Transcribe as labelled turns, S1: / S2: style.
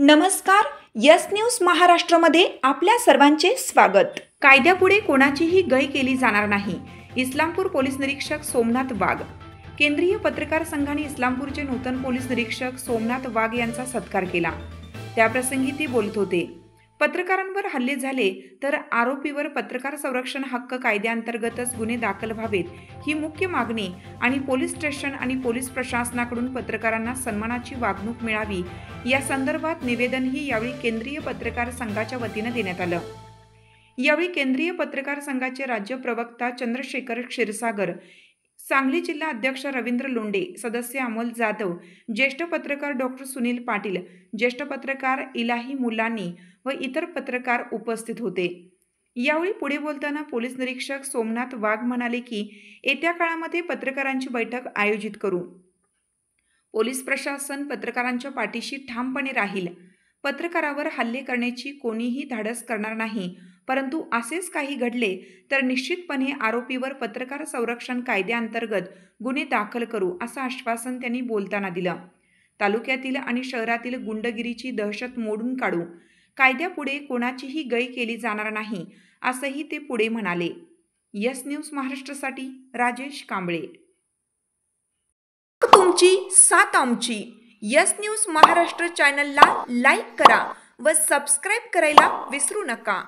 S1: नमस्कार. Yes news महाराष्ट्रामध्ये आपल्या सर्वांचे स्वागत. कायद्यापुढे कोणाचीही गय केली जाणार नाही. इस्लामपूर पोलीस निरीक्षक सोमनाथ वाघ. केंद्रीय पत्रकार संघाने इस्लामपूरचे नूतन पोलीस निरीक्षक सोमनाथ वाघ यांचा सत्कार केला. त्याप्रसंगी ते बोलत होते. पत्रकारांवर हल्ले झाले तर आरोपीवर पत्रकार संरक्षण हक्क कायद्याअंतर्गतच गुन्हे दाखल व्हावेत ही मुख्य मागणी आणि पोलीस स्टेशन आणि पोलीस प्रशासनाकडून पत्रकारांना सन्मानाची वागणूक मिळावी या संदर्भात निवेदनही यावेळी केंद्रीय पत्रकार संघाच्या वतीने देण्यात आलं. यावेळी केंद्रीय पत्रकार संघाचे राज्य प्रवक्ता चंद्रशेखर क्षीरसागर, सांगली जिल्हा अध्यक्ष रवींद्र लोंढे, सदस्य अमोल जाधव, ज्येष्ठ पत्रकार डॉक्टर सुनील पाटील, ज्येष्ठ पत्रकार इलाही मुलानी व इतर पत्रकार उपस्थित होते. यावेळी पुढे बोलताना पोलीस निरीक्षक सोमनाथ वाघ म्हणाले की येत्या काळामध्ये पत्रकारांची बैठक आयोजित करू. पोलीस प्रशासन पत्रकारांच्या पाठीशी ठामपणे राहील. पत्रकारावर हल्ले करण्याची कोणीही धाडस करणार नाही, परंतु असेच काही घडले तर निश्चितपणे आरोपीवर पत्रकार संरक्षण कायद्याअंतर्गत गुन्हे दाखल करू, असं आश्वासन त्यांनी बोलताना दिलं. तालुक्यातील आणि शहरातील गुंडगिरीची दहशत मोडून काढू. कायद्यापुढे कोणाचीही गय केली जाणार नाही, असंही ते पुढे म्हणाले. यस न्यूज महाराष्ट्रासाठी राजेश कांबळे. तुमची साथ आमची. यस न्यूज महाराष्ट्र चॅनलला लाईक करा व सबस्क्राईब करायला विसरू नका.